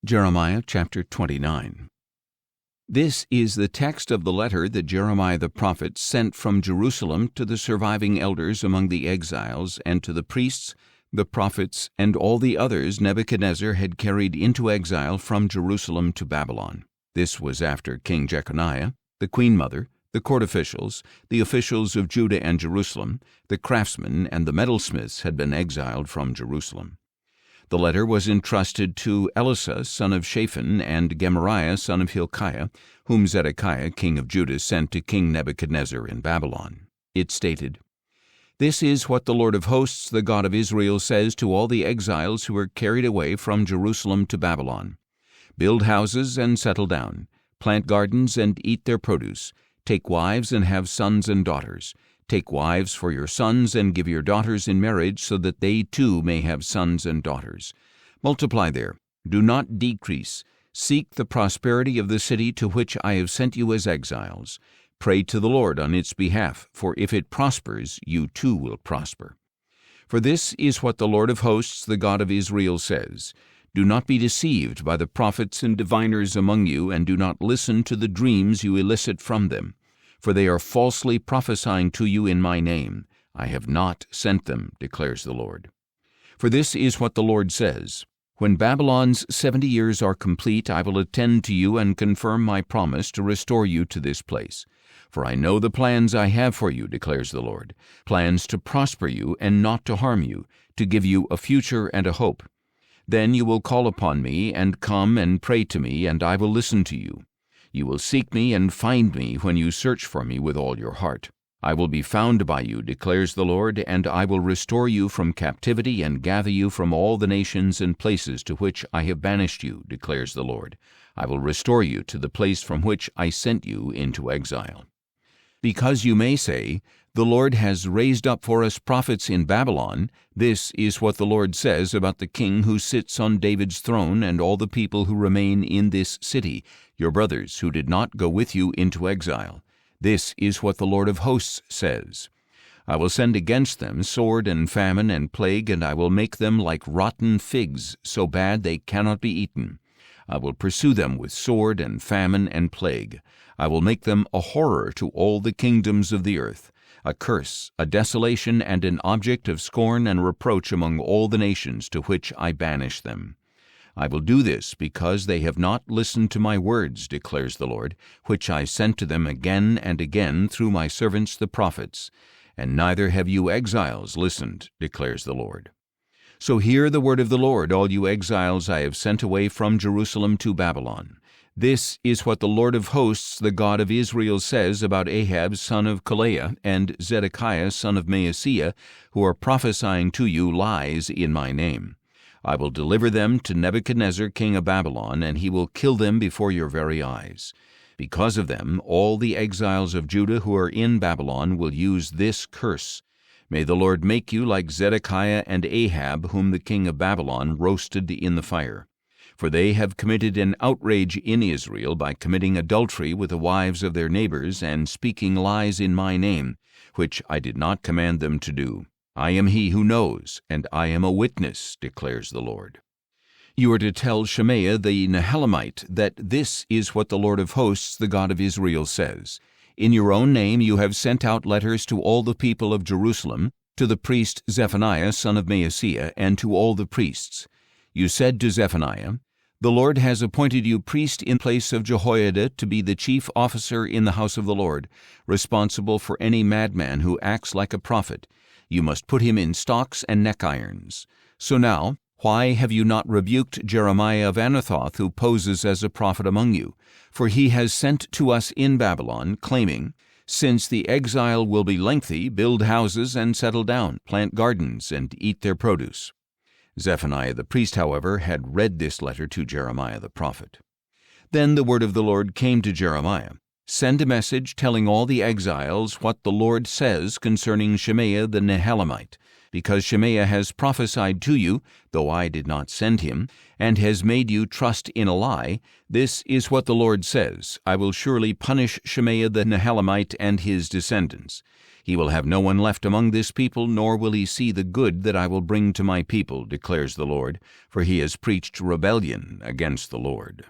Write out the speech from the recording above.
Jeremiah chapter 29. This is the text of the letter that Jeremiah the prophet sent from Jerusalem to the surviving elders among the exiles and to the priests, the prophets, and all the others Nebuchadnezzar had carried into exile from Jerusalem to Babylon. This was after King Jeconiah, the queen mother, the court officials, the officials of Judah and Jerusalem, the craftsmen, and the metalsmiths had been exiled from Jerusalem. The letter was entrusted to Elisha, son of Shaphan, and Gemariah, son of Hilkiah, whom Zedekiah, king of Judah, sent to King Nebuchadnezzar in Babylon. It stated, "This is what the Lord of hosts, the God of Israel, says to all the exiles who were carried away from Jerusalem to Babylon. Build houses and settle down. Plant gardens and eat their produce. Take wives and have sons and daughters. Take wives for your sons and give your daughters in marriage so that they too may have sons and daughters. Multiply there. Do not decrease. Seek the prosperity of the city to which I have sent you as exiles. Pray to the Lord on its behalf, for if it prospers, you too will prosper. For this is what the Lord of hosts, the God of Israel, says. Do not be deceived by the prophets and diviners among you, and do not listen to the dreams you elicit from them. For they are falsely prophesying to you in my name. I have not sent them, declares the Lord. For this is what the Lord says, When Babylon's 70 years are complete, I will attend to you and confirm my promise to restore you to this place. For I know the plans I have for you, declares the Lord, plans to prosper you and not to harm you, to give you a future and a hope. Then you will call upon me and come and pray to me, and I will listen to you. You will seek me and find me when you search for me with all your heart. I will be found by you, declares the Lord, and I will restore you from captivity and gather you from all the nations and places to which I have banished you, declares the Lord. I will restore you to the place from which I sent you into exile. Because you may say, The Lord has raised up for us prophets in Babylon, this is what the Lord says about the king who sits on David's throne and all the people who remain in this city, your brothers who did not go with you into exile. This is what the Lord of hosts says. I will send against them sword and famine and plague, and I will make them like rotten figs, so bad they cannot be eaten. I will pursue them with sword and famine and plague. I will make them a horror to all the kingdoms of the earth, a curse, a desolation, and an object of scorn and reproach among all the nations to which I banish them. I will do this because they have not listened to my words, declares the Lord, which I sent to them again and again through my servants the prophets. And neither have you exiles listened, declares the Lord. So hear the word of the Lord, all you exiles I have sent away from Jerusalem to Babylon. This is what the Lord of hosts, the God of Israel, says about Ahab son of Kolaiah and Zedekiah son of Maaseiah, who are prophesying to you lies in my name. I will deliver them to Nebuchadnezzar king of Babylon, and he will kill them before your very eyes. Because of them, all the exiles of Judah who are in Babylon will use this curse. May the Lord make you like Zedekiah and Ahab, whom the king of Babylon roasted in the fire. For they have committed an outrage in Israel by committing adultery with the wives of their neighbors and speaking lies in my name, which I did not command them to do. I am he who knows, and I am a witness, declares the Lord. You are to tell Shemaiah the Nehelamite that this is what the Lord of hosts, the God of Israel, says. In your own name you have sent out letters to all the people of Jerusalem, to the priest Zephaniah son of Maaseiah, and to all the priests. You said to Zephaniah, The Lord has appointed you priest in place of Jehoiada to be the chief officer in the house of the Lord, responsible for any madman who acts like a prophet. You must put him in stocks and neck irons. So now, why have you not rebuked Jeremiah of Anathoth, who poses as a prophet among you? For he has sent to us in Babylon, claiming, Since the exile will be lengthy, build houses and settle down, plant gardens and eat their produce. Zephaniah the priest, however, had read this letter to Jeremiah the prophet. Then the word of the Lord came to Jeremiah. Send a message telling all the exiles what the Lord says concerning Shemaiah the Nehelamite. Because Shemaiah has prophesied to you, though I did not send him, and has made you trust in a lie, this is what the Lord says: I will surely punish Shemaiah the Nehelamite and his descendants. He will have no one left among this people, nor will he see the good that I will bring to my people, declares the Lord, for he has preached rebellion against the Lord.